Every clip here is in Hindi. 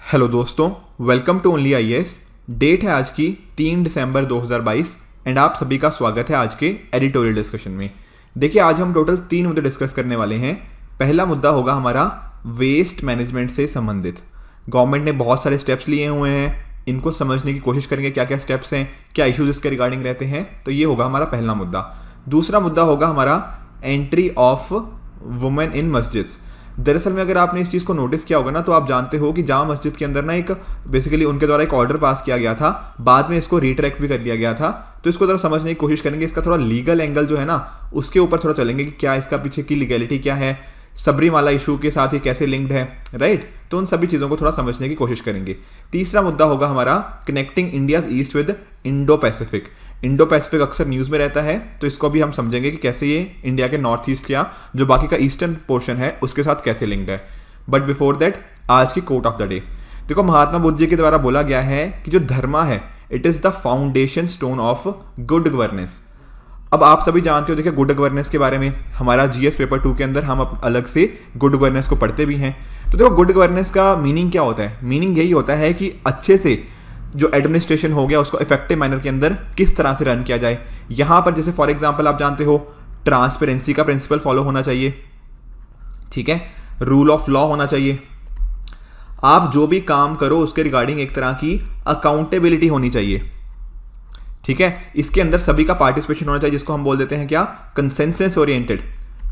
हेलो दोस्तों, welcome to only IAS. Date है आज की 3 दिसंबर 2022 एंड आप सभी का स्वागत है आज के एडिटोरियल डिस्कशन में। देखिए, आज हम टोटल 3 मुद्दे डिस्कस करने वाले हैं। पहला मुद्दा होगा हमारा वेस्ट मैनेजमेंट से संबंधित। गवर्नमेंट ने बहुत सारे स्टेप्स लिए हुए हैं, इनको समझने की कोशिश करेंगे क्या क्या स्टेप्स हैं, क्या इश्यूज इसके रिगार्डिंग रहते हैं। तो ये होगा हमारा पहला मुद्दा। दूसरा मुद्दा होगा हमारा एंट्री ऑफ वुमेन इन मस्जिद्स। दरअसल में अगर आपने इस चीज़ को नोटिस किया होगा ना, तो आप जानते हो कि जामा मस्जिद के अंदर ना एक बेसिकली उनके द्वारा एक ऑर्डर पास किया गया था, बाद में इसको रिट्रैक्ट भी कर लिया गया था। तो इसको ज़रा समझने की कोशिश करेंगे, इसका थोड़ा लीगल एंगल जो है ना उसके ऊपर थोड़ा चलेंगे कि क्या इसका पीछे की लीगैलिटी क्या है, सबरीमाला इशू के साथ ये कैसे लिंक्ड है, राइट। तो उन सभी चीज़ों को थोड़ा समझने की कोशिश करेंगे। तीसरा मुद्दा होगा हमारा connecting India east with Indo Pacific. Indo Pacific अक्सर न्यूज़ में रहता है, तो इसको भी हम समझेंगे कि कैसे ये इंडिया के नॉर्थ ईस्ट या जो बाकी का ईस्टर्न पोर्शन है उसके साथ कैसे लिंक्ड है। बट बिफोर दैट, आज की कोट ऑफ द डे। देखो, महात्मा बुद्ध जी के द्वारा बोला गया है कि जो धर्मा है it is the foundation stone of good governance. अब आप सभी जानते हो, देखिए गुड गवर्नेंस के बारे में हमारा जीएस पेपर 2 के अंदर हम अलग से गुड गवर्नेंस को पढ़ते भी हैं। तो देखो, गुड गवर्नेंस का मीनिंग क्या होता है? मीनिंग यही होता है कि अच्छे से जो एडमिनिस्ट्रेशन हो गया उसको इफेक्टिव मैनर के अंदर किस तरह से रन किया जाए। यहाँ पर जैसे फॉर एग्जांपल आप जानते हो ट्रांसपेरेंसी का प्रिंसिपल फॉलो होना चाहिए, ठीक है, रूल ऑफ लॉ होना चाहिए। आप जो भी काम करो उसके रिगार्डिंग एक तरह की अकाउंटेबिलिटी होनी चाहिए, ठीक है। इसके अंदर सभी का पार्टिसिपेशन होना चाहिए, जिसको हम बोल देते हैं क्या, कंसेंसस ओरिएंटेड,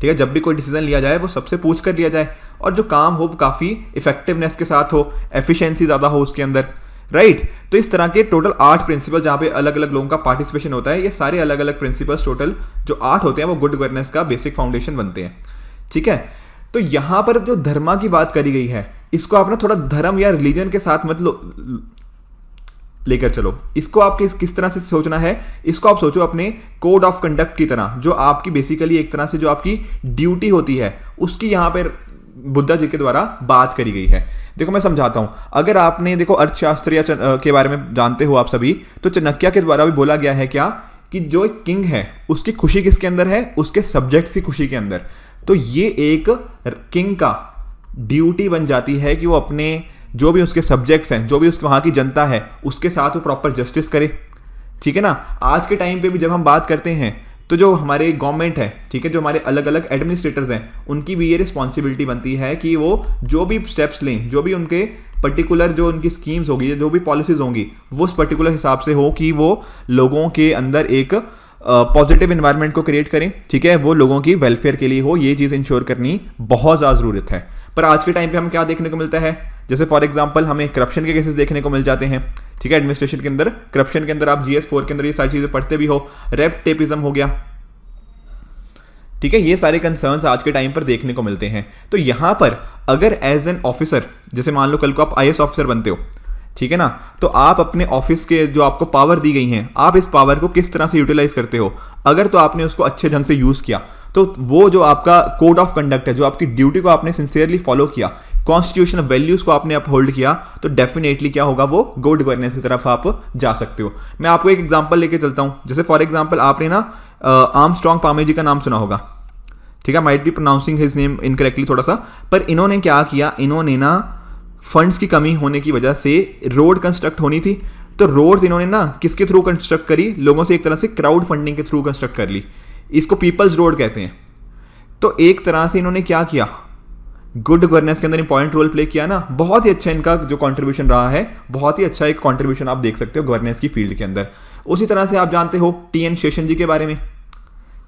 ठीक है। जब भी कोई डिसीजन लिया जाए वो सबसे पूछ कर लिया जाए, और जो काम हो वो काफ़ी इफेक्टिवनेस के साथ हो, एफिशिएंसी ज़्यादा हो उसके अंदर, राइट। तो इस तरह के टोटल 8 प्रिंसिपल जहाँ पे अलग अलग लोगों का पार्टिसिपेशन होता है, ये सारे अलग अलग प्रिंसिपल्स टोटल जो 8 होते हैं वो गुड गवर्नेंस का बेसिक फाउंडेशन बनते हैं, ठीक है। तो यहाँ पर जो धर्मा की बात करी गई है, इसको आप ना थोड़ा धर्म या रिलीजन के साथ मत लेकर चलो। इसको आप किस तरह से सोचना है, इसको आप सोचो अपने कोड ऑफ कंडक्ट की तरह, जो आपकी बेसिकली एक तरह से जो आपकी ड्यूटी होती है उसकी यहाँ पर बुद्धा जी के द्वारा बात करी गई है। देखो, मैं समझाता हूं। अगर आपने देखो अर्थशास्त्र या के बारे में जानते हो आप सभी, तो चाणक्य के द्वारा भी बोला गया है क्या कि जो एक किंग है उसकी खुशी किसके अंदर है, उसके सब्जेक्ट की खुशी के अंदर। तो ये एक किंग का ड्यूटी बन जाती है कि वो अपने जो भी उसके सब्जेक्ट्स हैं, जो भी उसके वहां की जनता है, उसके साथ वो प्रॉपर जस्टिस करे, ठीक है ना। आज के टाइम पे भी जब हम बात करते हैं तो जो हमारे गवर्नमेंट है, ठीक है, जो हमारे अलग अलग एडमिनिस्ट्रेटर्स हैं, उनकी भी ये रिस्पॉन्सिबिलिटी बनती है कि वो जो भी स्टेप्स लें, जो भी उनके पर्टिकुलर जो उनकी स्कीम्स होगी, जो भी पॉलिसीज होंगी, वो उस पर्टिकुलर हिसाब से हो कि वो लोगों के अंदर एक पॉजिटिव एनवायरनमेंट को क्रिएट करें, ठीक है, वो लोगों की वेलफेयर के लिए हो। ये चीज़ इंश्योर करनी बहुत ज़्यादा ज़रूरत है। पर आज के टाइम पे हम क्या देखने को मिलता है, जैसे फॉर एग्जांपल हमें करप्शन के केसेस देखने को मिल जाते हैं, ठीक है। एडमिनिस्ट्रेशन के अंदर करप्शन के अंदर आप GS4 के अंदर ये सारी चीज़ें पढ़ते भी हो, रेप टेपिज्म हो गया, ठीक है। ये सारे कंसर्न्स आज के टाइम पर देखने को मिलते हैं। तो यहां पर अगर एज एन ऑफिसर, जैसे मान लो कल को आप IAS ऑफिसर बनते हो, ठीक है ना, तो आप अपने ऑफिस के जो आपको पावर दी गई हैं, आप इस पावर को किस तरह से यूटिलाइज करते हो। अगर तो आपने उसको अच्छे ढंग से यूज किया, तो वो जो आपका कोड ऑफ कंडक्ट है, जो आपकी ड्यूटी को आपने सिंसियरली फॉलो किया, कॉन्स्टिट्यूशनल वैल्यूज को आपने अपहोल्ड किया, तो डेफिनेटली क्या होगा, वो गुड गवर्नेंस की तरफ आप जा सकते हो। मैं आपको एक एग्जांपल लेके चलता हूं। जैसे फॉर एग्जांपल आपने ना आर्मस्ट्रॉन्ग पामे जी का नाम सुना होगा, ठीक है, might be pronouncing his name incorrectly थोड़ा सा, पर इन्होंने क्या किया, इन्होंने ना फंड्स की कमी होने की वजह से रोड कंस्ट्रक्ट होनी थी, तो रोड्स इन्होंने ना किसके थ्रू कंस्ट्रक्ट करी, लोगों से एक तरह से क्राउड फंडिंग के थ्रू कंस्ट्रक्ट कर ली। इसको पीपल्स रोड कहते हैं। तो एक तरह से इन्होंने क्या किया, गुड गवर्नेंस के अंदर इंपॉर्टेंट रोल प्ले किया ना। बहुत ही अच्छा इनका जो कंट्रीब्यूशन रहा है, बहुत ही अच्छा एक कंट्रीब्यूशन आप देख सकते हो गवर्नेंस की फील्ड के अंदर। उसी तरह से आप जानते हो TN शेषन जी के बारे में,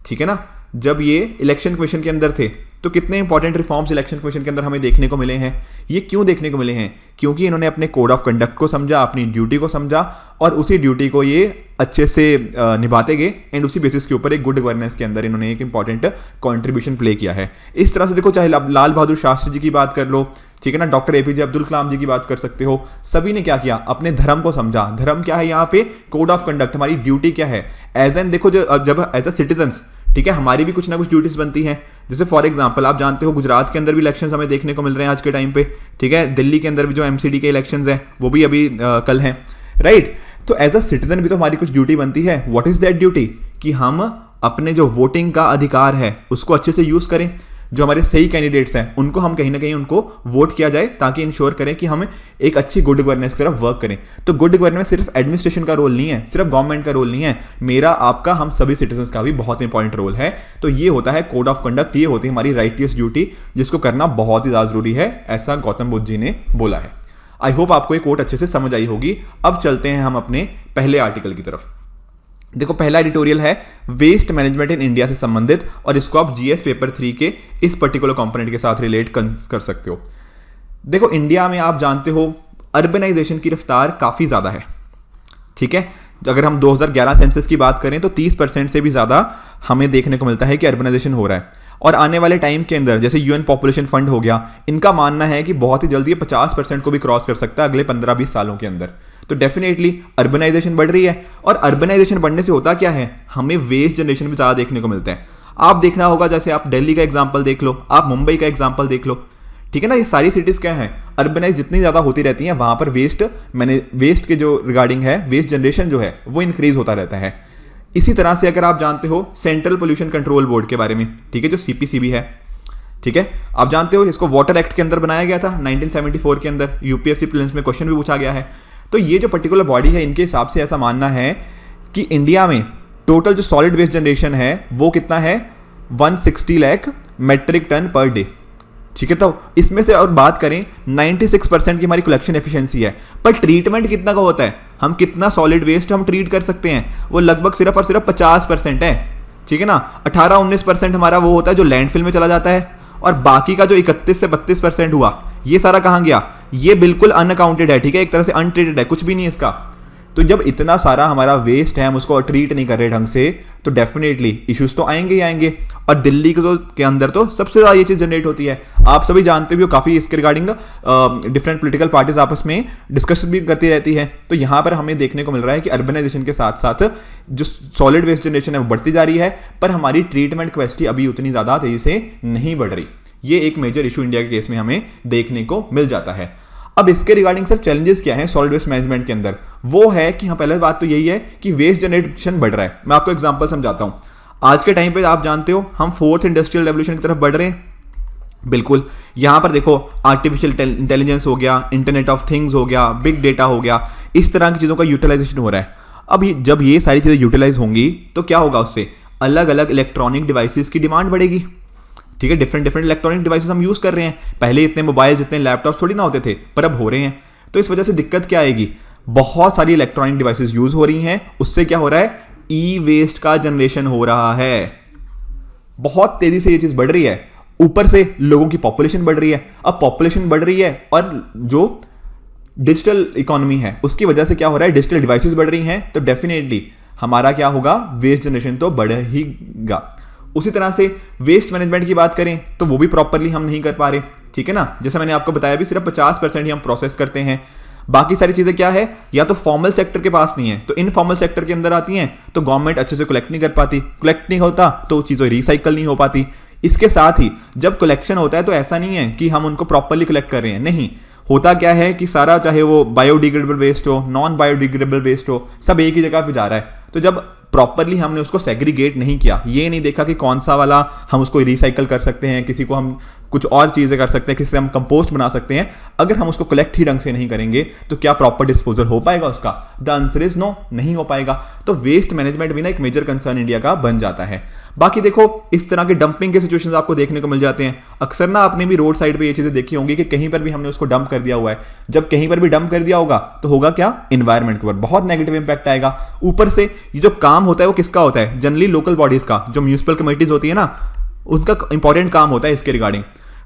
ठीक है ना। जब ये इलेक्शन कमीशन के अंदर थे तो कितने इंपॉर्टेंट रिफॉर्म्स इलेक्शन कमीशन के अंदर हमें देखने को मिले हैं। ये क्यों देखने को मिले हैं? क्योंकि इन्होंने अपने कोड ऑफ कंडक्ट को समझा, अपनी ड्यूटी को समझा, और उसी ड्यूटी को ये अच्छे से निभाते गए, एंड उसी बेसिस के ऊपर एक गुड गवर्नेंस के अंदर इन्होंने एक इंपॉर्टेंट कंट्रीब्यूशन प्ले किया है। इस तरह से देखो, चाहे लाल बहादुर शास्त्री जी की बात कर लो, ठीक है ना, डॉक्टर APJ अब्दुल कलाम जी की बात कर सकते हो, सभी ने क्या किया, अपने धर्म को समझा। धर्म क्या है यहाँ पे, कोड ऑफ कंडक्ट, हमारी ड्यूटी क्या है एज एन, देखो जब एज अ सिटीजन्स, ठीक है, हमारी भी कुछ ना कुछ ड्यूटीज बनती हैं। जैसे फॉर एग्जांपल आप जानते हो गुजरात के अंदर भी इलेक्शंस हमें देखने को मिल रहे हैं आज के टाइम पे, ठीक है। दिल्ली के अंदर भी जो MCD के इलेक्शंस हैं वो भी अभी कल हैं, राइट। तो एज अ सिटीजन भी तो हमारी कुछ ड्यूटी बनती है। व्हाट इज दैट ड्यूटी, कि हम अपने जो वोटिंग का अधिकार है उसको अच्छे से यूज करें। जो हमारे सही कैंडिडेट्स हैं उनको हम कहीं ना कहीं उनको वोट किया जाए, ताकि इंश्योर करें कि हम एक अच्छी गुड गवर्नेंस की तरफ वर्क करें। तो गुड गवर्नेंस सिर्फ एडमिनिस्ट्रेशन का रोल नहीं है, सिर्फ गवर्नमेंट का रोल नहीं है, मेरा आपका हम सभी सिटीजन्स का भी बहुत इंपॉर्टेंट रोल है। तो ये होता है कोड ऑफ कंडक्ट, ये होती है हमारी राइटियस ड्यूटी, जिसको करना बहुत ही ज़्यादा जरूरी है, ऐसा गौतम बुद्ध जी ने बोला है। आई होप आपको ये कोट अच्छे से समझ आई होगी। अब चलते हैं हम अपने पहले आर्टिकल की तरफ। देखो पहला एडिटोरियल है वेस्ट मैनेजमेंट इन इंडिया से संबंधित, और इसको आप जीएस पेपर 3 के इस पर्टिकुलर कंपोनेंट के साथ रिलेट कर सकते हो। देखो इंडिया में आप जानते हो अर्बनाइजेशन की रफ्तार काफ़ी ज़्यादा है, ठीक है। अगर हम 2011 सेंसस की बात करें तो 30% से भी ज़्यादा हमें देखने को मिलता है कि अर्बनाइजेशन हो रहा है। और आने वाले टाइम के अंदर जैसे यूएन पॉपुलेशन फंड हो गया, इनका मानना है कि बहुत ही जल्दी ये 50% को भी क्रॉस कर सकता है अगले 15-20 सालों के अंदर। तो डेफिनेटली अर्बनाइजेशन बढ़ रही है, और अर्बनाइजेशन बढ़ने से होता क्या है, हमें वेस्ट जनरेशन भी ज़्यादा देखने को मिलता है। आप देखना होगा, जैसे आप दिल्ली का एग्जाम्पल देख लो, आप मुंबई का एग्जाम्पल देख लो, ठीक है ना। ये सारी सिटीज़ क्या है, अर्बनाइज जितनी ज़्यादा होती रहती हैं वहाँ पर वेस्ट के जो रिगार्डिंग है, वेस्ट जनरेशन जो है वो इंक्रीज होता रहता है। इसी तरह से अगर आप जानते हो सेंट्रल पोल्यूशन कंट्रोल बोर्ड के बारे में, ठीक है, जो सीपीसीबी है, ठीक है, आप जानते हो इसको वाटर एक्ट के अंदर बनाया गया था 1974 के अंदर, यूपीएससी प्रीलिम्स में क्वेश्चन भी पूछा गया है। तो ये जो पर्टिकुलर बॉडी है, इनके हिसाब से ऐसा मानना है कि इंडिया में टोटल जो सॉलिड वेस्ट जनरेशन है वो कितना है, 160 lakh metric ton per day, ठीक है। तो इसमें से और बात करें 96% की हमारी कलेक्शन एफिशिएंसी है, पर ट्रीटमेंट कितना का होता है, हम कितना सॉलिड वेस्ट हम ट्रीट कर सकते हैं, वो लगभग सिर्फ और सिर्फ 50% है, ठीक है ना। 18-19% हमारा वो होता है जो लैंडफिल में चला जाता है, और बाकी का जो 31 से 32% हुआ, ये सारा कहाँ गया, ये बिल्कुल अनअकाउंटेड है, ठीक है, एक तरह से अनट्रीटेड है, कुछ भी नहीं इसका। तो जब इतना सारा हमारा वेस्ट है, हम उसको ट्रीट नहीं कर रहे ढंग से, तो डेफिनेटली इश्यूज तो आएंगे ही आएंगे। और दिल्ली के अंदर तो सबसे ज़्यादा ये चीज़ जनरेट होती है, आप सभी जानते भी हो, काफ़ी इसके रिगार्डिंग डिफरेंट पॉलिटिकल पार्टीज आपस में डिस्कशन भी करती रहती है। तो यहाँ पर हमें देखने को मिल रहा है कि अर्बनाइजेशन के साथ साथ जो सॉलिड वेस्ट जनरेशन है वो बढ़ती जा रही है, पर हमारी ट्रीटमेंट कैपेसिटी अभी उतनी ज़्यादा तेज़ी से नहीं बढ़ रही। ये एक मेजर इशू इंडिया के केस में हमें देखने को मिल जाता है। अब इसके रिगार्डिंग सर चैलेंजेस क्या हैं सॉलिड वेस्ट मैनेजमेंट के अंदर, वो है कि हाँ, पहले बात तो यही है कि वेस्ट जनरेशन बढ़ रहा है। मैं आपको एग्जांपल समझाता हूँ। आज के टाइम पे आप जानते हो हम 4th इंडस्ट्रियल रेवोल्यूशन की तरफ बढ़ रहे हैं, बिल्कुल। यहाँ पर देखो आर्टिफिशियल इंटेलिजेंस हो गया, इंटरनेट ऑफ थिंग्स हो गया, बिग डेटा हो गया, इस तरह की चीज़ों का यूटिलाइजेशन हो रहा है। अब जब ये सारी चीज़ें यूटिलाइज होंगी तो क्या होगा, उससे अलग अलग इलेक्ट्रॉनिक डिवाइसेस की डिमांड बढ़ेगी, ठीक है। डिफरेंट इलेक्ट्रॉनिक डिवाइसेस हम यूज़ कर रहे हैं, पहले इतने मोबाइल इतने लैपटॉप्स थोड़ी ना होते थे, पर अब हो रहे हैं। तो इस वजह से दिक्कत क्या आएगी, बहुत सारी इलेक्ट्रॉनिक डिवाइसेस यूज़ हो रही हैं, उससे क्या हो रहा है, ई वेस्ट का जनरेशन हो रहा है, बहुत तेज़ी से ये चीज़ बढ़ रही है। ऊपर से लोगों की पॉपुलेशन बढ़ रही है, अब पॉपुलेशन बढ़ रही है और जो डिजिटल इकोनॉमी है उसकी वजह से क्या हो रहा है, डिजिटल डिवाइसेस बढ़ रही हैं, तो डेफिनेटली हमारा क्या होगा, वेस्ट जनरेशन तो बढ़ेगा। उसी तरह से वेस्ट मैनेजमेंट की बात करें तो वो भी प्रॉपरली हम नहीं कर पा रहे, ठीक है ना। जैसे मैंने आपको बताया भी, सिर्फ 50% ही हम प्रोसेस करते हैं, बाकी सारी चीज़ें क्या है, या तो फॉर्मल सेक्टर के पास नहीं है तो इनफॉर्मल सेक्टर के अंदर आती हैं, तो गवर्नमेंट अच्छे से कलेक्ट नहीं कर पाती, कलेक्ट नहीं होता तो चीज़ें रिसाइकल नहीं हो पाती। इसके साथ ही जब कलेक्शन होता है तो ऐसा नहीं है कि हम उनको प्रॉपरली कलेक्ट कर रहे हैं, नहीं, होता क्या है कि सारा, चाहे वो बायोडिग्रेडेबल वेस्ट हो, नॉन बायोडिग्रेडेबल वेस्ट हो, सब एक ही जगह पे जा रहा है। तो जब प्रॉपरली हमने उसको सेग्रीगेट नहीं किया, ये नहीं देखा कि कौन सा वाला हम उसको रिसाइकल कर सकते हैं, किसी को हम कुछ और चीज़ें कर सकते हैं, किसी से हम कंपोस्ट बना सकते हैं, अगर हम उसको कलेक्ट ही ढंग से नहीं करेंगे तो क्या प्रॉपर डिस्पोजल हो पाएगा उसका? द आंसर इज नो, नहीं हो पाएगा। तो वेस्ट मैनेजमेंट भी ना एक मेजर कंसर्न इंडिया का बन जाता है। बाकी देखो इस तरह के डंपिंग के सिचुएशंस आपको देखने को मिल जाते हैं अक्सर ना, आपने भी रोड साइड पे ये चीज़ें देखी होंगी कि कहीं पर भी हमने उसको डंप कर दिया हुआ है। जब कहीं पर भी डंप कर दिया होगा तो होगा क्या, इन्वायरमेंट के ऊपर बहुत नेगेटिव इंपैक्ट आएगा। ऊपर से ये जो काम होता है वो किसका होता है, जनरली लोकल बॉडीज का, जो म्यूनिसिपल कमेटीज होती है ना, उनका इंपॉर्टेंट काम होता है इसके रिगार्डिंग।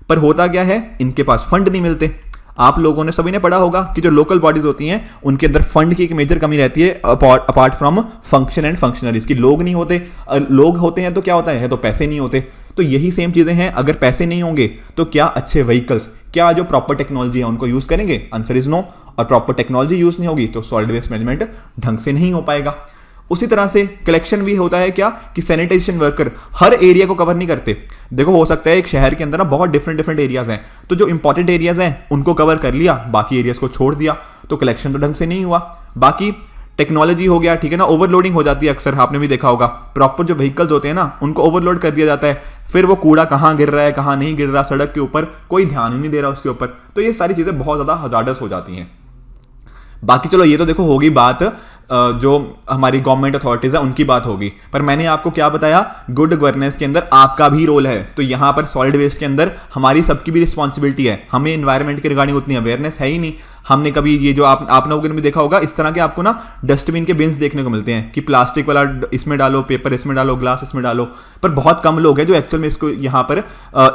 पर होता क्या है, इनके पास फंड नहीं मिलते। आप लोगों ने सभी ने पढ़ा होगा कि जो लोकल बॉडीज होती हैं उनके अंदर फंड की एक मेजर कमी रहती है, apart from function and functionaries की। लोग नहीं होते, लोग होते हैं तो क्या होता है, तो पैसे नहीं होते। तो यही सेम चीजें हैं, अगर पैसे नहीं होंगे तो क्या अच्छे व्हीकल्स, क्या जो प्रॉपर टेक्नोलॉजी है उनको यूज करेंगे? Answer is no. और प्रॉपर टेक्नोलॉजी यूज नहीं होगी तो सॉलिड वेस्ट मैनेजमेंट ढंग से नहीं हो पाएगा। उसी तरह से कलेक्शन भी होता है क्या कि सैनिटाइजेशन वर्कर हर एरिया को कवर नहीं करते। देखो हो सकता है एक शहर के अंदर ना बहुत डिफरेंट एरियाज हैं, तो जो इंपॉर्टेंट एरियाज हैं उनको कवर कर लिया, बाकी एरियाज को छोड़ दिया, तो कलेक्शन तो ढंग से नहीं हुआ। बाकी टेक्नोलॉजी हो गया, ठीक है ना, ओवरलोडिंग हो जाती है अक्सर, आपने भी देखा होगा। प्रॉपर जो व्हीकल्स होते हैं ना उनको ओवरलोड कर दिया जाता है, फिर वो कूड़ा कहाँ गिर रहा है कहाँ नहीं गिर रहा, सड़क के ऊपर कोई ध्यान ही नहीं दे रहा उसके ऊपर। तो ये सारी चीज़ें बहुत ज़्यादा हजार्डस हो जाती हैं। बाकी चलो ये तो देखो होगी बात जो हमारी गवर्नमेंट अथॉरिटीज है उनकी बात होगी, पर मैंने आपको क्या बताया, गुड गवर्नेंस के अंदर आपका भी रोल है। तो यहां पर सॉलिड वेस्ट के अंदर हमारी सबकी भी रिस्पॉन्सिबिलिटी है। हमें एनवायरनमेंट के रिगार्डिंग उतनी अवेयरनेस है ही नहीं। हमने कभी ये जो आप लोगों ने भी देखा होगा, इस तरह के आपको ना डस्टबिन के बिन्स देखने को मिलते हैं कि प्लास्टिक वाला इसमें डालो, पेपर इसमें डालो, ग्लास इसमें डालो, पर बहुत कम लोग हैं जो एक्चुअल में इसको यहाँ पर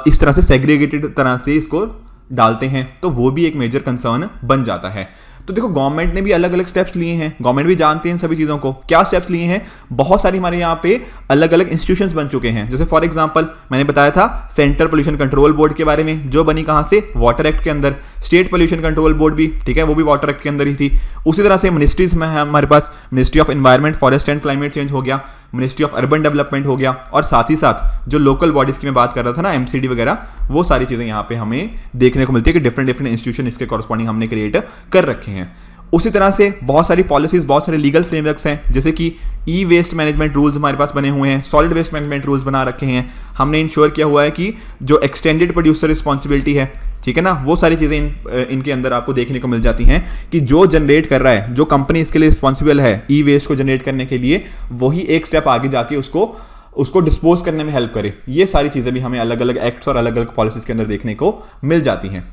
इस तरह से सेग्रीगेटेड तरह से इसको डालते हैं। तो वो भी एक मेजर कंसर्न बन जाता है। तो देखो गवर्नमेंट ने भी अलग अलग स्टेप्स लिए हैं, गवर्नमेंट भी जानती है इन सभी चीज़ों को। क्या स्टेप्स लिए हैं, बहुत सारी हमारे यहाँ पे अलग अलग इंस्टीट्यूशंस बन चुके हैं। जैसे फॉर एग्जांपल मैंने बताया था सेंट्रल पोल्यूशन कंट्रोल बोर्ड के बारे में, जो बनी कहाँ से, वाटर एक्ट के अंदर। स्टेट पोल्यूशन कंट्रोल बोर्ड भी, ठीक है, वो भी वाटर एक्ट के अंदर ही थी। उसी तरह से मिनिस्ट्रीज में है हमारे पास, ministry of environment, forest and climate change हो गया, मिनिस्ट्री ऑफ अर्बन डेवलपमेंट हो गया, और साथ ही साथ जो लोकल बॉडीज की मैं बात कर रहा था ना, एमसीडी वगैरह, वो सारी चीज़ें यहाँ पे हमें देखने को मिलती है कि डिफरेंट इंस्टीट्यूशन इसके कॉरस्पॉन्डिंग हमने क्रिएट कर रखे हैं। उसी तरह से बहुत सारी पॉलिसीज, बहुत सारे लीगल फ्रेमवर्क्स हैं, जैसे कि ई वेस्ट मैनेजमेंट रूल्स हमारे पास बने हुए हैं, सॉलिड वेस्ट मैनेजमेंट रूल्स बना रखे हैं। हमने इंश्योर किया हुआ है कि जो एक्सटेंडेड प्रोड्यूसर रिस्पॉन्सिबिलिटी है, ठीक है ना, वो सारी चीज़ें इनके अंदर आपको देखने को मिल जाती हैं कि जो जनरेट कर रहा है, जो कंपनी इसके लिए रिस्पॉन्सिबल है ई वेस्ट को जनरेट करने के लिए, वही एक स्टेप आगे जाके उसको डिस्पोज करने में हेल्प करे। ये सारी चीज़ें भी हमें अलग अलग एक्ट्स और अलग अलग पॉलिसीज के अंदर देखने को मिल जाती हैं।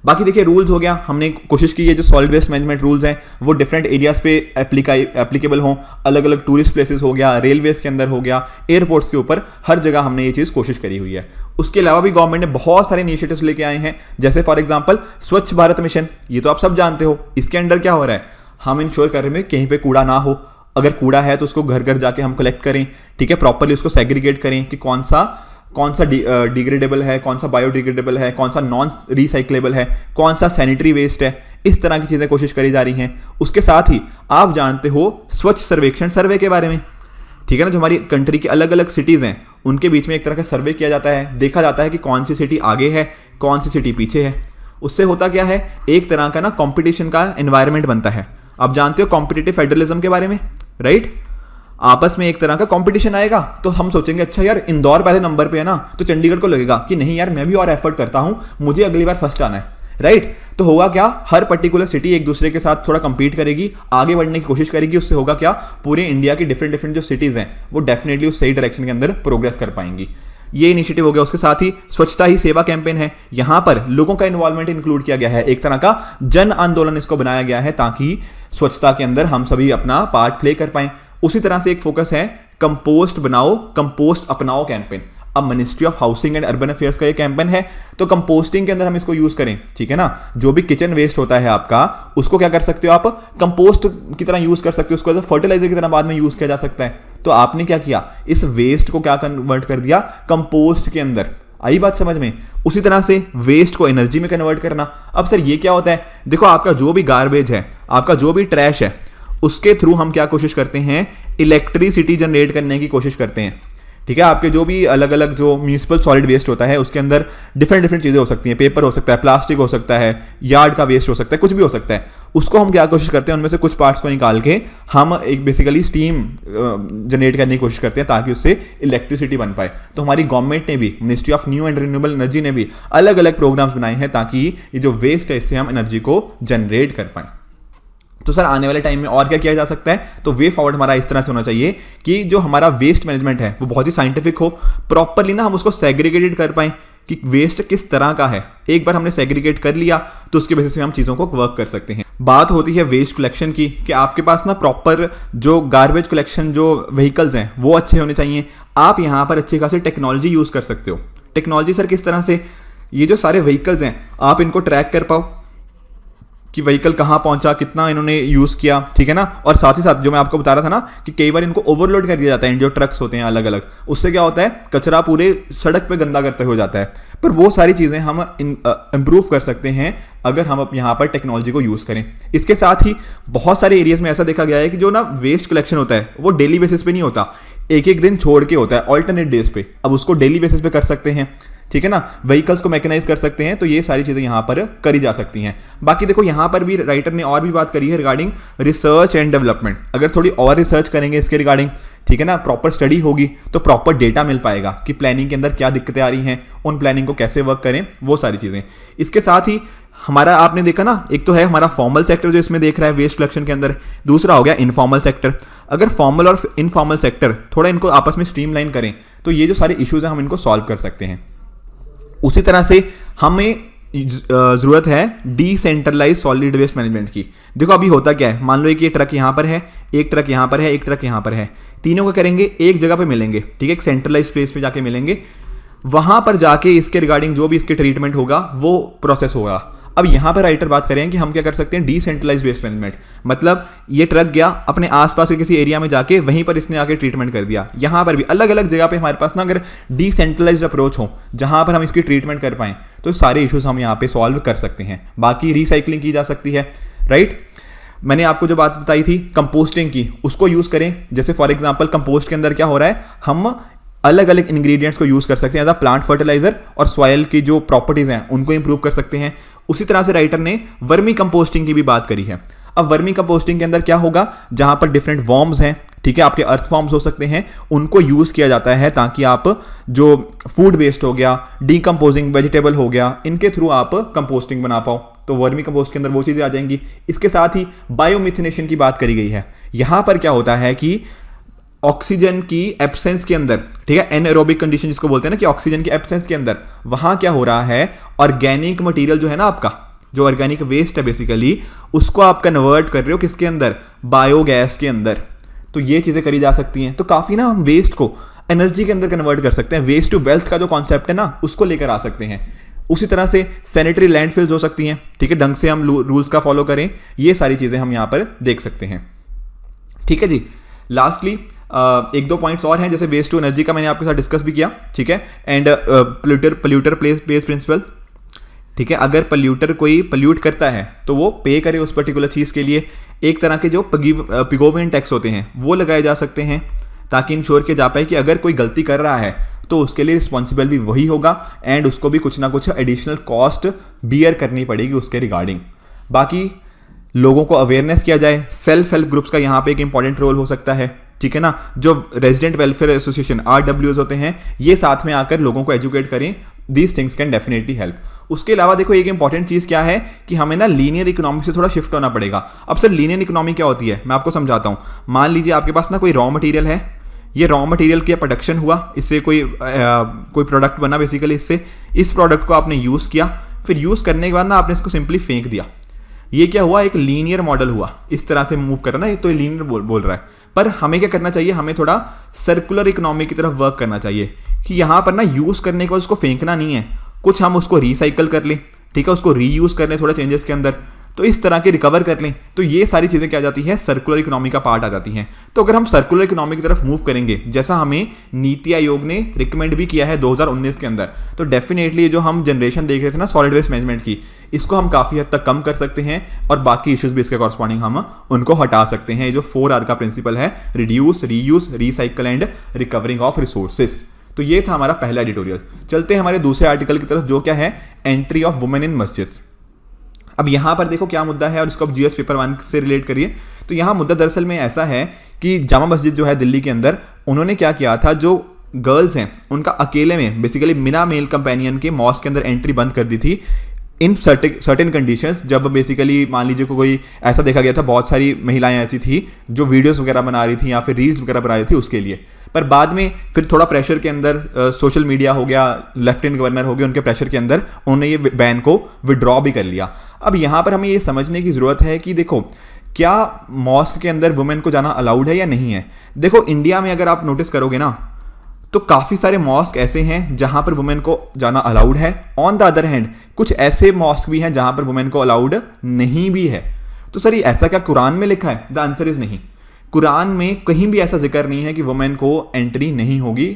बाकी देखिए रूल्स हो गया, हमने कोशिश की है जो सॉलिड वेस्ट मैनेजमेंट रूल्स हैं वो डिफरेंट एरियाज पे एप्लीकेबल हों। अलग अलग टूरिस्ट प्लेसेस हो गया, रेलवेज के अंदर हो गया, एयरपोर्ट्स के ऊपर, हर जगह हमने ये चीज़ कोशिश करी हुई है। उसके अलावा भी गवर्नमेंट ने बहुत सारे इनिशिएटिव्स लेके आए हैं, जैसे फॉर एग्जांपल स्वच्छ भारत मिशन। ये तो आप सब जानते हो। इसके अंडर क्या हो रहा है, हम इंश्योर कर रहे हैं कहीं पे कूड़ा ना हो, अगर कूड़ा है तो उसको घर घर जाके हम कलेक्ट करें, ठीक है, प्रॉपरली उसको सेग्रीगेट करें कि कौन सा डिग्रेडेबल है, कौन सा बायोडिग्रेडेबल है, कौन सा नॉन रिसाइक्लेबल है, कौन सा सैनिटरी वेस्ट है। इस तरह की चीज़ें कोशिश करी जा रही हैं। उसके साथ ही आप जानते हो स्वच्छ सर्वेक्षण सर्वे के बारे में, ठीक है ना, जो हमारी कंट्री की अलग अलग सिटीज़ हैं उनके बीच में एक तरह का सर्वे किया जाता है, देखा जाता है कि कौन सी सिटी आगे है, कौन सी सिटी पीछे है। उससे होता क्या है, एक तरह का ना कॉम्पिटिशन का एनवायरनमेंट बनता है। आप जानते हो कॉम्पिटिटिव फेडरलिज्म के बारे में, राइट, आपस में एक तरह का कंपटीशन आएगा तो हम सोचेंगे अच्छा यार इंदौर पहले नंबर पे है ना, तो चंडीगढ़ को लगेगा कि नहीं यार मैं भी और एफर्ट करता हूं, मुझे अगली बार फर्स्ट आना है, राइट। तो होगा क्या, हर पर्टिकुलर सिटी एक दूसरे के साथ थोड़ा कंपीट करेगी, आगे बढ़ने की कोशिश करेगी। उससे होगा क्या, पूरे इंडिया की डिफरेंट जो सिटीज़ हैं वो डेफिनेटली उस सही डायरेक्शन के अंदर प्रोग्रेस कर पाएंगी। ये इनिशिएटिव हो गया। उसके साथ ही स्वच्छता ही सेवा कैंपेन है, यहां पर लोगों का इन्वॉल्वमेंट इंक्लूड किया गया है, एक तरह का जन आंदोलन इसको बनाया गया है ताकि स्वच्छता के अंदर हम सभी अपना पार्ट प्ले कर पाएं। उसी तरह से एक फोकस है कंपोस्ट बनाओ कंपोस्ट अपनाओ कैंपेन। अब ministry of housing and urban affairs का ये कैंपेन है, तो कंपोस्टिंग के अंदर हम इसको यूज करें, ठीक है ना। जो भी किचन वेस्ट होता है आपका, उसको क्या कर सकते हो आप, कंपोस्ट की तरह यूज कर सकते हो, उसको एज फर्टिलाइजर की तरह बाद में यूज किया जा सकता है। तो आपने क्या किया, इस वेस्ट को क्या कन्वर्ट कर दिया कंपोस्ट के अंदर। आई बात समझ में। उसी तरह से वेस्ट को एनर्जी में कन्वर्ट करना। अब सर ये क्या होता है, देखो आपका जो भी गार्बेज है, आपका जो भी ट्रैश है, उसके थ्रू हम क्या कोशिश करते हैं, इलेक्ट्रिसिटी जनरेट करने की कोशिश करते हैं, ठीक है। आपके जो भी अलग अलग जो म्यूनिसिपल सॉलिड वेस्ट होता है उसके अंदर डिफरेंट चीज़ें हो सकती हैं, पेपर हो सकता है, प्लास्टिक हो सकता है, यार्ड का वेस्ट हो सकता है, कुछ भी हो सकता है। उसको हम क्या कोशिश करते हैं, उनमें से कुछ पार्ट्स को निकाल के हम एक बेसिकली स्टीम जनरेट करने की कोशिश करते हैं ताकि उससे इलेक्ट्रिसिटी बन पाए। तो हमारी गवर्नमेंट ने भी, ministry of new and renewable energy ने भी अलग अलग प्रोग्राम्स बनाए हैं ताकि ये जो वेस्ट है इससे हम एनर्जी को जनरेट कर पाएं। तो सर आने वाले टाइम में और क्या किया जा सकता है, तो वे फॉरवर्ड हमारा इस तरह से होना चाहिए कि जो हमारा वेस्ट मैनेजमेंट है वो बहुत ही साइंटिफिक हो, प्रॉपरली ना हम उसको सेग्रीगेटेड कर पाएं कि वेस्ट किस तरह का है। एक बार हमने सेग्रीगेट कर लिया तो उसके बेसिस पे हम चीज़ों को वर्क कर सकते हैं। बात होती है वेस्ट कलेक्शन की कि आपके पास ना प्रॉपर जो गार्बेज कलेक्शन जो व्हीकल्स हैं वो अच्छे होने चाहिए। आप यहाँ पर अच्छी खासी टेक्नोलॉजी यूज़ कर सकते हो। टेक्नोलॉजी सर किस तरह से, ये जो सारे व्हीकल्स हैं आप इनको ट्रैक कर पाओ कि व्हीकल कहाँ पहुंचा, कितना इन्होंने यूज़ किया, ठीक है ना। और साथ ही साथ जो मैं आपको बता रहा था ना कि कई बार इनको ओवरलोड कर दिया जाता है, जो ट्रक्स होते हैं अलग अलग, उससे क्या होता है कचरा पूरे सड़क पे गंदा करते हो जाता है। पर वो सारी चीज़ें हम इम्प्रूव कर सकते हैं अगर हम यहाँ पर टेक्नोलॉजी को यूज़ करें। इसके साथ ही बहुत सारे एरियाज में ऐसा देखा गया है कि जो ना वेस्ट कलेक्शन होता है वो डेली बेसिस पे नहीं होता, एक एक दिन छोड़ के होता है, ऑल्टरनेट डेज पे। अब उसको डेली बेसिस पे कर सकते हैं, ठीक है ना, व्हीकल्स को मैकेनाइज कर सकते हैं, तो ये सारी चीज़ें यहाँ पर करी जा सकती हैं। बाकी देखो यहाँ पर भी राइटर ने और भी बात करी है रिगार्डिंग रिसर्च एंड डेवलपमेंट। अगर थोड़ी और रिसर्च करेंगे इसके रिगार्डिंग, ठीक है ना, प्रॉपर स्टडी होगी तो प्रॉपर डेटा मिल पाएगा कि प्लानिंग के अंदर क्या दिक्कतें आ रही हैं, उन प्लानिंग को कैसे वर्क करें, वो सारी चीज़ें। इसके साथ ही हमारा आपने देखा ना, एक तो है हमारा फॉर्मल सेक्टर जो इसमें देख रहा है वेस्ट कलेक्शन के अंदर, दूसरा हो गया इनफॉर्मल सेक्टर। अगर फॉर्मल और इनफॉर्मल सेक्टर थोड़ा इनको आपस में स्ट्रीमलाइन करें तो ये जो सारे इश्यूज हैं हम इनको सॉल्व कर सकते हैं। उसी तरह से हमें जरूरत है डिसेंट्रलाइज सॉलिड वेस्ट मैनेजमेंट की। देखो अभी होता क्या है, मान लो कि ये ट्रक यहाँ पर है, एक ट्रक यहाँ पर है, एक ट्रक यहाँ पर है, तीनों को करेंगे एक जगह पे मिलेंगे, ठीक है, एक सेंट्रलाइज प्लेस पे जाके मिलेंगे, वहां पर जाके इसके रिगार्डिंग जो भी इसके ट्रीटमेंट होगा वो प्रोसेस होगा। अब यहां पर राइटर बात करें कि हम क्या कर सकते हैं, डिसेंट्रलाइज वेस्ट मैनेजमेंट, मतलब ये ट्रक गया अपने आसपास के किसी एरिया में जाके वहीं पर इसने आके ट्रीटमेंट कर दिया। यहां पर भी अलग अलग जगह पे हमारे पास ना अगर डिसेंट्रलाइज्ड अप्रोच हो जहां पर हम इसकी ट्रीटमेंट कर पाएं तो सारे इश्यूज हम यहाँ पे सॉल्व कर सकते हैं। बाकी रिसाइकलिंग की जा सकती है, राइट। मैंने आपको जो बात बताई थी कंपोस्टिंग की, उसको यूज करें। जैसे फॉर एग्जांपल कंपोस्ट के अंदर क्या हो रहा है, हम अलग अलग इंग्रेडिएंट्स को यूज कर सकते हैं एज अ प्लांट फर्टिलाइजर और सॉइल की जो प्रॉपर्टीज हैं उनको इंप्रूव कर सकते हैं। उसी तरह से राइटर ने वर्मी कंपोस्टिंग की भी बात करी है। अब वर्मी कंपोस्टिंग के अंदर क्या होगा, जहां पर डिफरेंट वॉर्म्स हैं, ठीक है, आपके अर्थ फॉर्म्स हो सकते हैं, उनको यूज किया जाता है ताकि आप जो फूड वेस्ट हो गया, डीकंपोजिंग वेजिटेबल हो गया, इनके थ्रू आप कंपोस्टिंग बना पाओ। तो वर्मी कंपोस्ट के अंदर वो चीजें आ जाएंगी। इसके साथ ही बायोमिथनेशन की बात करी गई है। यहां पर क्या होता है कि ऑक्सीजन की एब्सेंस के अंदर, ठीक है, एनएरोबिक कंडीशन जिसको बोलते हैं ना, कि ऑक्सीजन की एब्सेंस के अंदर वहां क्या हो रहा है, ऑर्गेनिक मटेरियल जो है ना आपका, जो ऑर्गेनिक वेस्ट है बेसिकली, उसको आप कन्वर्ट कर रहे हो किसके अंदर, बायोगैस के अंदर। तो ये चीजें करी जा सकती हैं। तो काफी ना हम वेस्ट को एनर्जी के अंदर कन्वर्ट कर सकते हैं। वेस्ट टू वेल्थ का जो कॉन्सेप्ट है ना, उसको लेकर आ सकते हैं। उसी तरह से सैनिटरी लैंडफिल्स हो सकती हैं, ठीक है, ढंग से हम रूल्स का फॉलो करें, ये सारी चीजें हम यहां पर देख सकते हैं। ठीक है जी। लास्टली एक दो पॉइंट्स और हैं, जैसे वेस्ट टू एनर्जी का मैंने आपके साथ डिस्कस भी किया, ठीक है, एंड पोल्यूटर पेज प्रिंसिपल, ठीक है। अगर पोल्यूटर कोई पोल्यूट करता है तो वो पे करे उस पर्टिकुलर चीज के लिए। एक तरह के जो पिगोवियन टैक्स होते हैं वो लगाए जा सकते हैं ताकि इंश्योर किया जा पाए कि अगर कोई गलती कर रहा है तो उसके लिए रिस्पॉन्सिबल भी वही होगा एंड उसको भी कुछ ना कुछ एडिशनल कॉस्ट बियर करनी पड़ेगी उसके रिगार्डिंग। बाकी लोगों को अवेयरनेस किया जाए, सेल्फ हेल्प ग्रुप्स का यहाँ पे एक इंपॉर्टेंट रोल हो सकता है, ठीक है ना। जो रेजिडेंट वेलफेयर एसोसिएशन RWS होते हैं, ये साथ में आकर लोगों को एजुकेट करें, these things can definitely help. उसके अलावा देखो एक इंपॉर्टेंट चीज क्या है कि हमें ना लीनियर इकोनॉमी से थोड़ा शिफ्ट होना पड़ेगा। अब सर लीनियर इकोनॉमी क्या होती है, मैं आपको समझाता हूं। मान लीजिए आपके पास ना कोई रॉ मटेरियल है, ये रॉ मटेरियल का प्रोडक्शन हुआ, इससे कोई प्रोडक्ट बना बेसिकली, इससे इस प्रोडक्ट को आपने यूज किया, फिर यूज करने के बाद ना आपने इसको सिंपली फेंक दिया। ये क्या हुआ, एक लीनियर मॉडल हुआ, इस तरह से मूव कर रहा है ना, तो ये लीनियर बोल रहा है। पर हमें क्या करना चाहिए, हमें थोड़ा सर्कुलर इकोनॉमी की तरफ वर्क करना चाहिए कि यहाँ पर ना यूज करने के बाद उसको फेंकना नहीं है, कुछ हम उसको रिसाइकल कर लें, ठीक है, उसको रीयूज कर लें थोड़ा चेंजेस के अंदर, तो इस तरह के रिकवर कर लें। तो ये सारी चीजें क्या जाती है, सर्कुलर इकोनॉमी का पार्ट आ जाती हैं। तो अगर हम सर्कुलर इकोनॉमी की तरफ मूव करेंगे, जैसा हमें नीति आयोग ने रिकमेंड भी किया है 2019 के अंदर, तो डेफिनेटली जो हम जनरेशन देख रहे थे ना सॉलिड वेस्ट मैनेजमेंट की, इसको हम काफी हद तक कम कर सकते हैं और बाकी इश्यूज भी इसके कॉरस्पॉन्डिंग हम उनको हटा सकते हैं। ये जो 4R का प्रिंसिपल है, reduce, reuse, recycle and recovering of resources. तो ये था हमारा पहला एडिटोरियल। चलते हैं हमारे दूसरे आर्टिकल की तरफ, जो क्या है, एंट्री ऑफ वुमेन इन मस्जिद्स। अब यहां पर देखो क्या मुद्दा है और इसको आप GS पेपर 1 से रिलेट करिए। तो यहां मुद्दा दरअसल में ऐसा है कि जामा मस्जिद जो है दिल्ली के अंदर, उन्होंने क्या किया था, जो गर्ल्स हैं उनका अकेले में बेसिकली बिना मेल कंपेनियन के मॉस्क के अंदर एंट्री बंद कर दी थी इन सर्टेन कंडीशंस। जब बेसिकली मान लीजिए कोई ऐसा देखा गया था, बहुत सारी महिलाएं ऐसी थी जो वीडियोस वगैरह बना रही थी या फिर रील्स वगैरह बना रही थी उसके लिए। पर बाद में फिर थोड़ा प्रेशर के अंदर, सोशल मीडिया हो गया, लेफ्टिनेंट गवर्नर हो गए, उनके प्रेशर के अंदर उन्होंने ये बैन को विड्रॉ भी कर लिया। अब यहाँ पर हमें ये समझने की जरूरत है कि देखो क्या मॉस्क के अंदर वुमेन को जाना अलाउड है या नहीं है। देखो इंडिया में अगर आप नोटिस करोगे ना, तो काफी सारे मॉस्क ऐसे हैं जहां पर वुमेन को जाना अलाउड है। ऑन द अदर हैंड कुछ ऐसे मॉस्क भी हैं जहां पर वुमेन को अलाउड नहीं भी है। तो सर ये ऐसा क्या कुरान में लिखा है? द आंसर इज नहीं। कुरान में कहीं भी ऐसा जिक्र नहीं है कि वुमेन को एंट्री नहीं होगी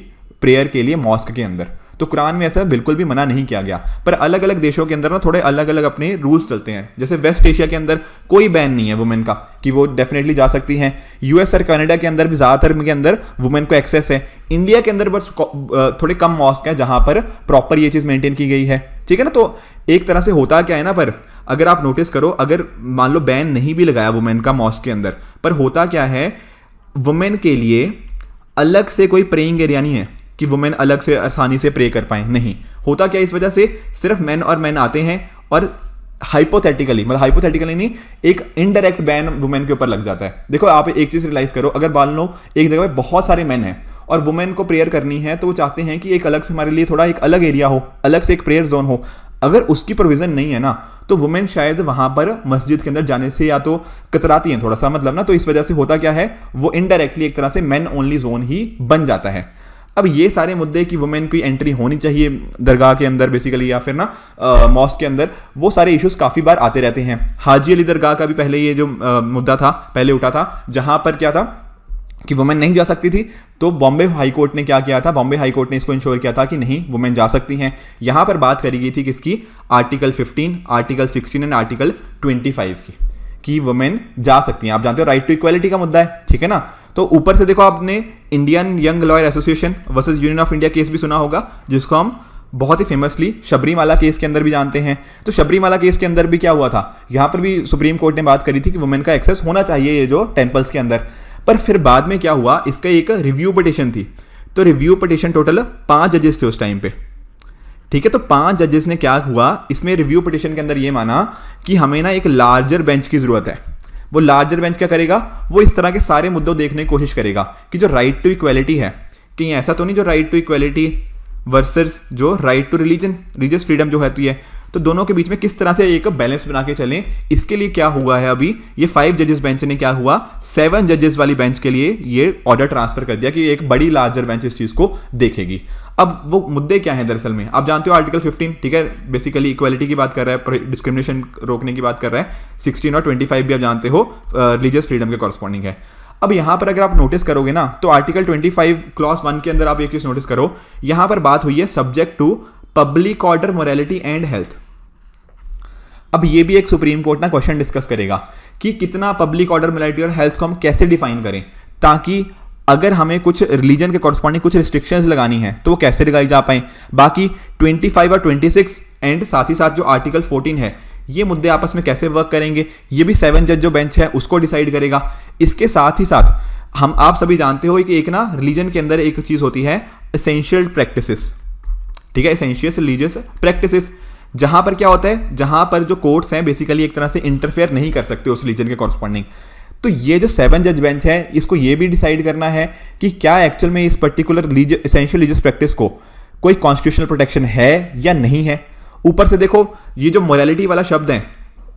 प्रेयर के लिए मॉस्क के अंदर। तो कुरान में ऐसा बिल्कुल भी मना नहीं किया गया, पर अलग अलग देशों के अंदर ना थोड़े अलग अलग अपने रूल्स चलते हैं। जैसे वेस्ट एशिया के अंदर कोई बैन नहीं है वुमेन का कि वो डेफिनेटली जा सकती हैं। यूएस और कनाडा के अंदर भी ज़्यादातर के अंदर वुमेन को एक्सेस है। इंडिया के अंदर बस थोड़े कम मॉस्क हैं जहां पर प्रॉपर ये चीज़ मेंटेन की गई है, ठीक है ना। तो एक तरह से होता क्या है ना, पर अगर आप नोटिस करो, अगर मान लो बैन नहीं भी लगाया वुमेन का मॉस्क के अंदर, पर होता क्या है, वुमेन के लिए अलग से कोई प्रेइंग एरिया नहीं है कि वुमेन अलग से आसानी से प्रे कर पाए, नहीं होता क्या, इस वजह से सिर्फ मेन और मेन आते हैं और हाइपोथेटिकली, मतलब हाइपोथेटिकली नहीं, एक इनडायरेक्ट बैन वुमेन के ऊपर लग जाता है। देखो आप एक चीज रियलाइज करो, अगर मान लो एक जगह पे बहुत सारे मेन हैं और वुमेन को प्रेयर करनी है, तो वो चाहते हैं कि एक अलग से हमारे लिए थोड़ा एक अलग एरिया हो, अलग से एक प्रेयर जोन हो। अगर उसकी प्रोविजन नहीं है ना, तो वुमेन शायद वहां पर मस्जिद के अंदर जाने से या तो कतराती हैं थोड़ा सा, मतलब ना, तो इस वजह से होता क्या है, वो इनडायरेक्टली एक तरह से मेन ओनली जोन ही बन जाता है। अब ये सारे मुद्दे कि वुमेन की एंट्री होनी चाहिए दरगाह के अंदर बेसिकली या फिर ना मॉस्क के अंदर, वो सारे इश्यूज काफ़ी बार आते रहते हैं। हाजी अली दरगाह का भी पहले ये जो मुद्दा था पहले उठा था, जहां पर क्या था कि वुमेन नहीं जा सकती थी, तो बॉम्बे हाई कोर्ट ने क्या किया था, बॉम्बे हाई कोर्ट ने इसको इंश्योर किया था कि नहीं वुमेन जा सकती हैं। यहां पर बात करी गई थी किसकी, आर्टिकल 15, आर्टिकल 16 एंड आर्टिकल 25 की, कि वुमेन जा सकती हैं। आप जानते हो राइट टू इक्वालिटी का मुद्दा है, ठीक है ना। तो ऊपर से देखो, आपने Indian young lawyer association versus union of India case भी सुना होगा, जिसको हम बहुत ही फेमसली शबरीमाला केस के अंदर भी जानते हैं। तो शबरीमाला केस के अंदर भी क्या हुआ था, यहां पर भी सुप्रीम कोर्ट ने बात करी थी कि वुमेन का एक्सेस होना चाहिए ये जो टेम्पल्स के अंदर। पर फिर बाद में क्या हुआ, इसका एक रिव्यू पिटीशन थी, तो रिव्यू पिटीशन टोटल 5 जजेस थे उस टाइम पे, ठीक है। तो 5 जजेस ने क्या हुआ, इसमें रिव्यू पिटीशन के अंदर ये माना कि हमें ना एक लार्जर बेंच की जरूरत है। वो लार्जर बेंच क्या करेगा, वो इस तरह के सारे मुद्दों देखने की कोशिश करेगा कि जो राइट टू इक्वालिटी है, कहीं ऐसा तो नहीं जो राइट टू इक्वालिटी वर्सेस जो right to religion, religious freedom जो होती है, तो दोनों के बीच में किस तरह से एक बैलेंस बना के चलें। इसके लिए क्या हुआ है, अभी ये 5 जजेस बेंच ने क्या हुआ, 7 जजेस वाली बेंच के लिए ये ऑर्डर ट्रांसफर कर दिया कि एक बड़ी लार्जर बेंच इस चीज को देखेगी। अब वो मुद्दे क्या है दरअसल में, आप जानते हो आर्टिकल 15, ठीक है, बेसिकली इक्वालिटी की बात कर रहा है, डिस्क्रिमिनेशन रोकने की बात कर रहा है। 16 और 25 भी आप जानते हो रिलीजियस फ्रीडम के कॉरस्पॉन्डिंग है। अब यहां पर अगर आप नोटिस करोगे ना, तो आर्टिकल 25 क्लॉज 1 के अंदर आप एक चीज नोटिस करो, यहां पर बात हुई है subject to public order, morality and health. अब ये भी एक सुप्रीम कोर्ट ना क्वेश्चन डिस्कस करेगा कि कितना पब्लिक ऑर्डर, मोरालिटी और हेल्थ को हम कैसे डिफाइन करें, ताकि अगर हमें कुछ रिलीजन के कॉरस्पॉन्डिंग कुछ रिस्ट्रिक्शंस लगानी है तो वो कैसे लगाई जा पाए। बाकी 25 और 26 एंड साथ ही साथ जो आर्टिकल 14 है, ये मुद्दे आपस में कैसे वर्क करेंगे, ये भी 7 जज जो बेंच है उसको डिसाइड करेगा। इसके साथ ही साथ आप सभी जानते हो कि एक ना रिलीजन के अंदर एक चीज होती है एसेंशियल प्रैक्टिसेस, ठीक है, एसेंशियल रिलीजियस प्रैक्टिसेस, जहां पर क्या होता है, जहां पर जो कोर्ट्स हैं बेसिकली एक तरह से इंटरफेयर नहीं कर सकते उस रिलीजन के कॉरस्पॉन्डिंग। तो ये जो 7 जज बेंच है, इसको ये भी डिसाइड करना है कि क्या एक्चुअल में इस पर्टिकुलर एसेंशियल रिलीजियस प्रैक्टिस को कोई कॉन्स्टिट्यूशनल प्रोटेक्शन है या नहीं है। ऊपर से देखो, ये जो मोरालिटी वाला शब्द है,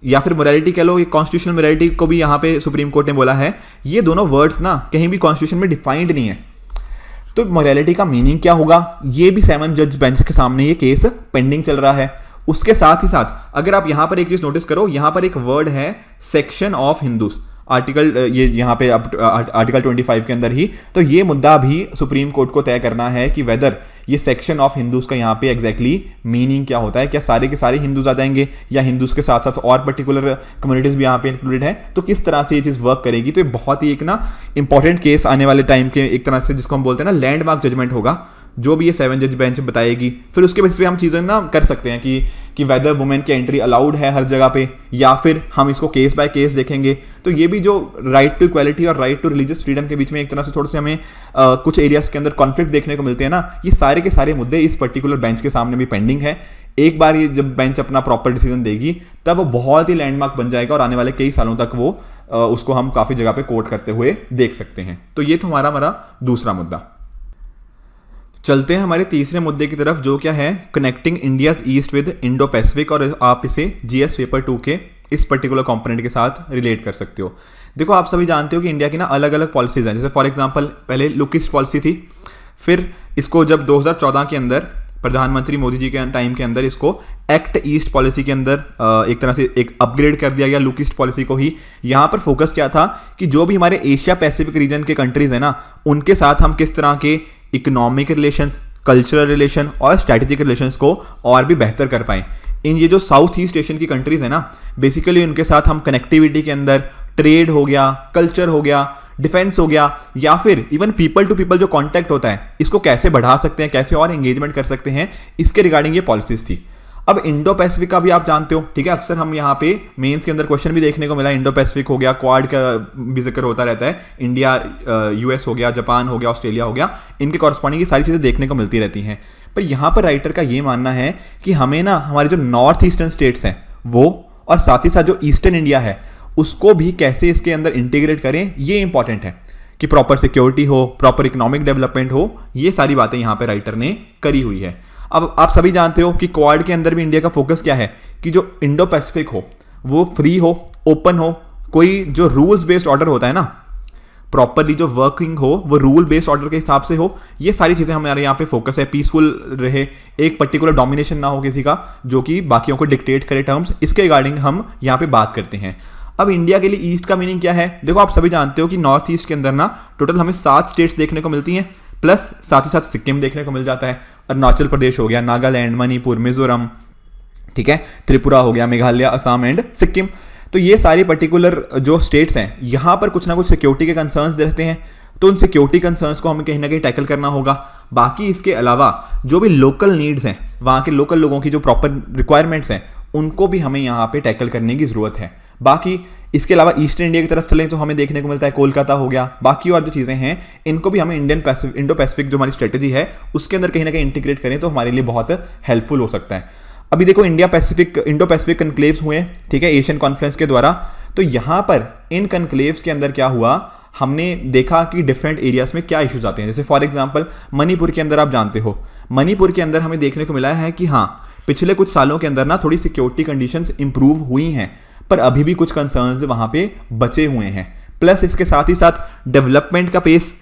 या फिर मोरालिटी कह लो, ये कॉन्स्टिट्यूशनल मोरालिटी को भी यहाँ पे सुप्रीम कोर्ट ने बोला है, ये दोनों वर्ड्स ना कहीं भी कॉन्स्टिट्यूशन में डिफाइंड नहीं है। तो मोरालिटी का मीनिंग क्या होगा, ये भी 7 जज बेंच के सामने ये केस पेंडिंग चल रहा है। उसके साथ ही साथ अगर आप यहां पर एक चीज नोटिस करो, यहां पर एक वर्ड है सेक्शन ऑफ हिंदूज, आर्टिकल ये यहाँ पे आर्टिकल 25 के अंदर ही। तो ये मुद्दा भी सुप्रीम कोर्ट को तय करना है कि वेदर ये सेक्शन ऑफ हिंदूज का यहाँ पे एग्जैक्टली मीनिंग क्या होता है, क्या सारे के सारे हिंदूज आ जाएंगे या हिंदूज के साथ साथ और पर्टिकुलर कम्युनिटीज भी यहाँ पे इंक्लूडेड है, तो किस तरह से ये चीज़ वर्क करेगी। तो ये बहुत ही एक ना इंपॉर्टेंट केस आने वाले टाइम के एक तरह से जिसको हम बोलते हैं ना लैंडमार्क जजमेंट होगा, जो भी ये 7 जज बेंच बताएगी। फिर उसके बेसिस पे हम चीज़ें ना कर सकते हैं कि वेदर वुमेन की एंट्री अलाउड है हर जगह पे, या फिर हम इसको केस बाय केस देखेंगे। तो ये भी जो राइट टू इक्वालिटी और राइट टू रिलीजियस फ्रीडम के बीच में एक तरह से थोड़े से हमें कुछ एरियाज के अंदर कॉन्फ्लिक्ट देखने को मिलते हैं ना, ये सारे के सारे मुद्दे इस पर्टिकुलर बेंच के सामने भी पेंडिंग है। एक बार ये जब बेंच अपना प्रॉपर डिसीजन देगी, तब वो बहुत ही लैंडमार्क बन जाएगा और आने वाले कई सालों तक वो उसको हम काफ़ी जगह पे कोट करते हुए देख सकते हैं। तो ये तो हमारा दूसरा मुद्दा। चलते हैं हमारे तीसरे मुद्दे की तरफ, जो क्या है connecting India's east with Indo Pacific, और आप इसे जीएस पेपर 2 के इस पर्टिकुलर कंपोनेंट के साथ रिलेट कर सकते हो। देखो आप सभी जानते हो कि इंडिया की ना अलग अलग पॉलिसीज हैं। जैसे फॉर एग्जांपल पहले लुक ईस्ट पॉलिसी थी, फिर इसको जब 2014 के अंदर प्रधानमंत्री मोदी जी के टाइम के अंदर इसको एक्ट ईस्ट पॉलिसी के अंदर एक तरह से एक अपग्रेड कर दिया गया लुक ईस्ट पॉलिसी को ही। यहाँ पर फोकस क्या था कि जो भी हमारे एशिया पैसिफिक रीजन के कंट्रीज है ना, उनके साथ हम किस तरह के इकोनॉमिक रिलेशंस, कल्चरल रिलेशन और स्ट्रैटेजिक रिलेशंस को और भी बेहतर कर पाएं। इन ये जो साउथ ईस्ट एशियन की कंट्रीज़ है ना, बेसिकली उनके साथ हम कनेक्टिविटी के अंदर ट्रेड हो गया, कल्चर हो गया, डिफेंस हो गया, या फिर इवन पीपल टू पीपल जो कांटेक्ट होता है इसको कैसे बढ़ा सकते हैं, कैसे और एंगेजमेंट कर सकते हैं, इसके रिगार्डिंग ये पॉलिसीज थी। अब इंडो पैसिफिक का भी आप जानते हो, ठीक है, अक्सर हम यहाँ पे मेंस के अंदर क्वेश्चन भी देखने को मिला, इंडो पैसिफिक हो गया, क्वाड का भी जिक्र होता रहता है, इंडिया यूएस हो गया, जापान हो गया, ऑस्ट्रेलिया हो गया, इनके कॉरस्पॉन्डिंग ये सारी चीज़ें देखने को मिलती रहती हैं। पर यहाँ पर राइटर का ये मानना है कि हमें ना हमारे जो नॉर्थ ईस्टर्न स्टेट्स हैं वो, और साथ ही साथ जो ईस्टर्न इंडिया है उसको भी कैसे इसके अंदर इंटीग्रेट करें, ये इंपॉर्टेंट है कि प्रॉपर सिक्योरिटी हो, प्रॉपर इकोनॉमिक डेवलपमेंट हो, ये सारी बातें यहाँ पे राइटर ने करी हुई है। अब आप सभी जानते हो कि क्वाड के अंदर भी इंडिया का फोकस क्या है कि जो इंडो पैसिफिक हो वो फ्री हो, ओपन हो, कोई जो रूल्स बेस्ड ऑर्डर होता है ना, प्रॉपरली जो वर्किंग हो वो रूल बेस्ड ऑर्डर के हिसाब से हो, ये सारी चीज़ें हमारे यहाँ पे फोकस है। पीसफुल रहे, एक पर्टिकुलर डोमिनेशन ना हो किसी का जो कि बाकियों को डिक्टेट करे टर्म्स, इसके रिगार्डिंग हम यहाँ पे बात करते हैं। अब इंडिया के लिए ईस्ट का मीनिंग क्या है? देखो आप सभी जानते हो कि नॉर्थ ईस्ट के अंदर ना टोटल हमें 7 स्टेट्स देखने को मिलती हैं, प्लस साथ ही साथ सिक्किम देखने को मिल जाता है, अरुणाचल प्रदेश हो गया, नागालैंड, मणिपुर, मिजोरम, ठीक है, त्रिपुरा हो गया, मेघालय, असम एंड सिक्किम। तो ये सारी पर्टिकुलर जो स्टेट्स हैं यहाँ पर कुछ ना कुछ सिक्योरिटी के कंसर्न्स रहते हैं, तो उन सिक्योरिटी कंसर्न्स को हमें कहीं ना कहीं टैकल करना होगा। बाकी इसके अलावा जो भी लोकल नीड्स हैं, वहाँ के लोकल लोगों की जो प्रॉपर रिक्वायरमेंट्स हैं उनको भी हमें यहाँ पे टैकल करने की ज़रूरत है। बाकी इसके अलावा ईस्टर्न इंडिया की तरफ चलें तो हमें देखने को मिलता है कोलकाता हो गया, बाकी और जो चीज़ें हैं इनको भी हमें इंडो पैसिफिक जो हमारी स्ट्रेटेजी है उसके अंदर कहीं ना कहीं इंटीग्रेट करें तो हमारे लिए बहुत हेल्पफुल हो सकता है। अभी देखो इंडो पैसिफिक कन्क्लेव्स हुए, ठीक है, एशियन कॉन्फ्रेंस के द्वारा, तो यहाँ पर इन कन्क्लेव्स के अंदर क्या हुआ, हमने देखा कि डिफरेंट एरियाज में क्या इश्यूज आते हैं। जैसे फॉर एग्जांपल मणिपुर के अंदर आप जानते हो, मणिपुर के अंदर हमें देखने को मिला है कि हाँ पिछले कुछ सालों के अंदर ना थोड़ी सिक्योरिटी कंडीशंस इंप्रूव हुई हैं, पर अभी भी कुछ कंसर्न्स वहाँ पे बचे हुए हैं। प्लस इसके साथ ही साथ डेवलपमेंट का पेस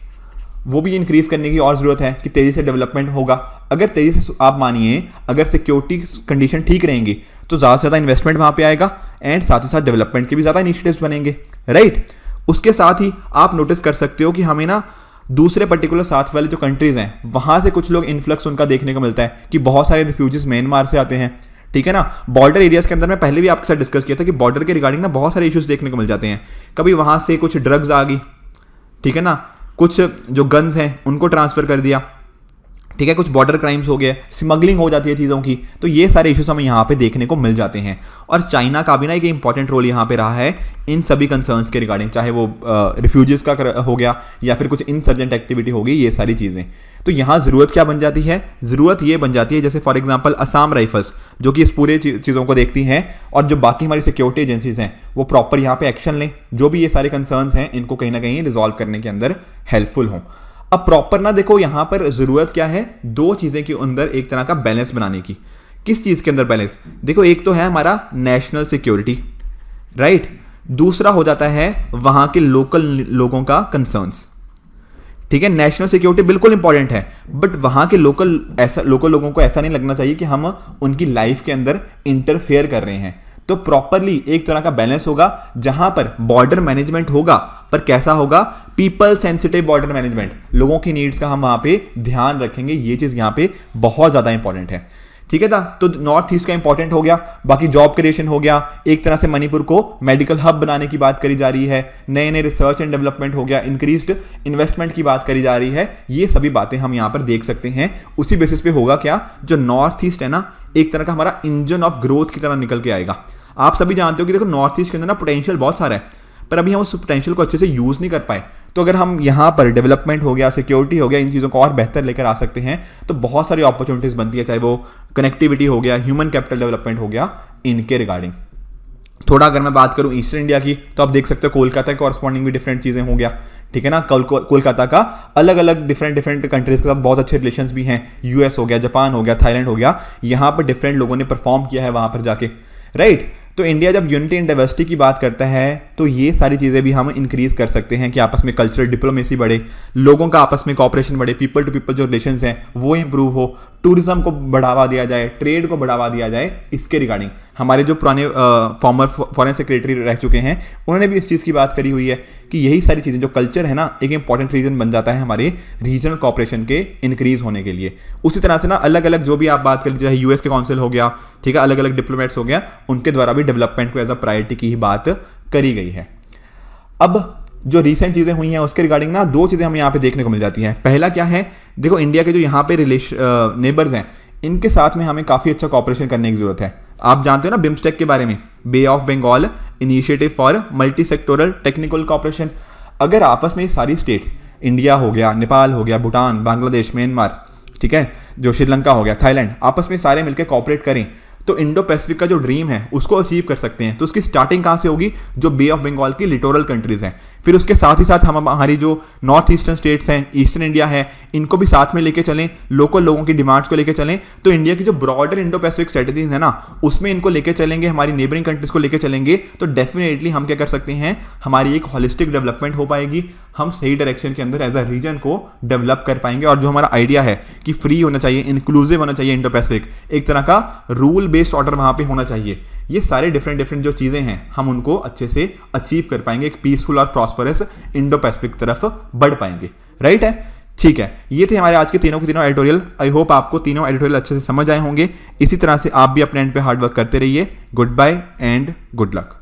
वो भी इंक्रीज करने की और ज़रूरत है कि तेज़ी से डेवलपमेंट होगा। अगर तेज़ी से आप मानिए अगर सिक्योरिटी कंडीशन ठीक रहेंगी तो ज़्यादा से ज़्यादा इन्वेस्टमेंट वहाँ पे आएगा एंड साथ ही साथ डेवलपमेंट के भी ज़्यादा इनिशिएटिव्स बनेंगे, राइट। उसके साथ ही आप नोटिस कर सकते हो कि हमें ना दूसरे पर्टिकुलर साथ वाले जो कंट्रीज़ हैं वहाँ से कुछ लोग इन्फ्लक्स उनका देखने को मिलता है कि बहुत सारे रिफ्यूजीज म्यांमार से आते हैं, ठीक है ना। बॉर्डर एरियाज के अंदर मैं पहले भी आपके साथ डिस्कस किया था कि बॉर्डर के रिगार्डिंग ना बहुत सारे इश्यूज देखने को मिल जाते हैं। कभी वहाँ से कुछ ड्रग्स आ गई, ठीक है ना, कुछ जो गन्स हैं उनको ट्रांसफ़र कर दिया, ठीक है, कुछ बॉर्डर क्राइम्स हो गए, स्मगलिंग हो जाती है चीज़ों की, तो ये सारे इश्यूज हमें यहाँ पे देखने को मिल जाते हैं। और चाइना का भी ना एक इंपॉर्टेंट रोल यहाँ पे रहा है इन सभी कंसर्न्स के रिगार्डिंग, चाहे वो रिफ्यूजीज का हो गया या फिर कुछ इंसर्जेंट एक्टिविटी हो गई, ये सारी चीज़ें। तो यहाँ ज़रूरत क्या बन जाती है? ज़रूरत ये बन जाती है जैसे फॉर एग्जांपल असम राइफल्स जो कि इस पूरे चीज़ों को देखती हैं और जो बाकी हमारी सिक्योरिटी एजेंसीज हैं वो प्रॉपर यहाँ पे एक्शन लें, जो भी ये सारे कंसर्न्स हैं इनको कहीं ना कहीं रिजॉल्व करने के अंदर हेल्पफुल हों। अब प्रॉपर ना देखो यहाँ पर ज़रूरत क्या है, 2 चीज़ें के अंदर एक तरह का बैलेंस बनाने की। किस चीज़ के अंदर बैलेंस? देखो एक तो है हमारा नेशनल सिक्योरिटी, राइट, दूसरा हो जाता है वहाँ के लोकल लोगों का कंसर्न्स, ठीक है। नेशनल सिक्योरिटी बिल्कुल इंपॉर्टेंट है, बट वहाँ के लोकल लोगों को ऐसा नहीं लगना चाहिए कि हम उनकी लाइफ के अंदर इंटरफेयर कर रहे हैं। तो प्रॉपरली एक तरह का बैलेंस होगा जहां पर बॉर्डर मैनेजमेंट होगा, पर कैसा होगा? पीपल सेंसिटिव बॉर्डर मैनेजमेंट, लोगों की नीड्स का हम वहां पे ध्यान रखेंगे, ये चीज़ यहाँ पे बहुत ज़्यादा इंपॉर्टेंट है, ठीक है था। तो नॉर्थ ईस्ट का इंपॉर्टेंट हो गया, बाकी जॉब क्रिएशन हो गया, एक तरह से मणिपुर को मेडिकल हब बनाने की बात करी जा रही है, नए नए रिसर्च एंड डेवलपमेंट हो गया, इंक्रीज्ड इन्वेस्टमेंट की बात करी जा रही है, ये सभी बातें हम यहाँ पर देख सकते हैं। उसी बेसिस पे होगा क्या, जो नॉर्थ ईस्ट है ना एक तरह का हमारा इंजन ऑफ ग्रोथ की तरह निकल के आएगा। आप सभी जानते हो कि देखो नॉर्थ ईस्ट के अंदर ना पोटेंशियल बहुत सारा है, पर अभी हम उस पोटेंशियल को अच्छे से यूज़ नहीं कर पाए। तो अगर हम यहाँ पर डेवलपमेंट हो गया, सिक्योरिटी हो गया, इन चीज़ों को और बेहतर लेकर आ सकते हैं तो बहुत सारी अपॉर्चुनिटीज़ बनती है, चाहे वो कनेक्टिविटी हो गया, ह्यूमन कैपिटल डेवलपमेंट हो गया, इनके रिगार्डिंग। थोड़ा अगर मैं बात करूँ ईस्टर्न इंडिया की तो आप देख सकते हो कोलकाता के कॉरस्पॉन्डिंग भी डिफरेंट चीज़ें हो गया, ठीक है ना। कोलकाता का अलग अलग डिफरेंट कंट्रीज़ के साथ बहुत अच्छे रिलेशंस भी हैं, यूएस हो गया, जापान हो गया, थाईलैंड हो गया, यहाँ पर डिफरेंट लोगों ने परफॉर्म किया है वहाँ पर जाके, राइट। तो इंडिया जब यूनिटी एंड डाइवर्सिटी की बात करता है तो ये सारी चीज़ें भी हम इंक्रीज कर सकते हैं कि आपस में कल्चरल डिप्लोमेसी बढ़े, लोगों का आपस में कोऑपरेशन बढ़े, पीपल टू पीपल जो रिलेशंस हैं वो इंप्रूव हो, टूरिज्म को बढ़ावा दिया जाए, ट्रेड को बढ़ावा दिया जाए, इसके रिगार्डिंग हमारे जो पुराने फॉर्मर फॉरेन सेक्रेटरी रह चुके हैं उन्होंने भी इस चीज़ की बात करी हुई है कि यही सारी चीज़ें, जो कल्चर है ना, एक इंपॉर्टेंट रीजन बन जाता है हमारे रीजनल कॉपरेशन के इंक्रीज होने के लिए। उसी तरह से ना अलग अलग जो भी आप बात कर लीजिए, यूएस के काउंसिल हो गया, ठीक है, अलग अलग डिप्लोमेट्स हो गया, उनके द्वारा भी डेवलपमेंट को एज अ प्रायोरिटी की ही बात करी गई है। अब जो रीसेंट चीज़ें हुई हैं उसके रिगार्डिंग ना दो चीज़ें हमें यहाँ पे देखने को मिल जाती हैं। पहला क्या है, देखो इंडिया के जो यहाँ पे नेबर्स हैं इनके साथ में हमें काफ़ी अच्छा कॉपरेशन करने की जरूरत है। आप जानते हो ना बिम्स्टेक के बारे में, Bay of Bengal initiative for multi sectoral technical cooperation. अगर आपस में सारी स्टेट्स, इंडिया हो गया, नेपाल हो गया, भूटान, बांग्लादेश, म्यांमार, ठीक है, जो श्रीलंका हो गया, थाईलैंड, आपस में सारे मिलकर कॉपरेट करें तो इंडो पैसिफिक का जो ड्रीम है उसको अचीव कर सकते हैं। तो उसकी स्टार्टिंग कहाँ से होगी, जो बे ऑफ बंगाल की लिटोरल कंट्रीज हैं। फिर उसके साथ ही साथ हम हमारी जो नॉर्थ ईस्टर्न स्टेट्स हैं, ईस्टर्न इंडिया है, इनको भी साथ में लेके चलें, लोकल लोगों की डिमांड्स को लेके चलें। तो इंडिया की जो ब्रॉडर इंडो पैसिफिक स्ट्रेटेजीज है ना उसमें इनको लेके चलेंगे, हमारी नेबरिंग कंट्रीज को लेके चलेंगे, तो डेफिनेटली हम क्या कर सकते हैं, हमारी एक होलिस्टिक डेवलपमेंट हो पाएगी, हम सही डायरेक्शन के अंदर एज अ रीजन को डेवलप कर पाएंगे। और जो हमारा आइडिया है कि फ्री होना चाहिए, इंक्लूसिव होना चाहिए इंडो पैसिफिक, एक तरह का रूल बेस्ड ऑर्डर वहां पे होना चाहिए, ये सारे डिफरेंट जो चीजें हैं हम उनको अच्छे से अचीव कर पाएंगे, एक पीसफुल और प्रॉस्परस इंडो पैसिफिक तरफ बढ़ पाएंगे। राइट है, ठीक है, ये थे हमारे आज के तीनों एडिटोरियल। आई होप आपको तीनों एडिटोरियल अच्छे से समझ आए होंगे। इसी तरह से आप भी अपने एंड पे हार्ड वर्क करते रहिए। Goodbye and good luck.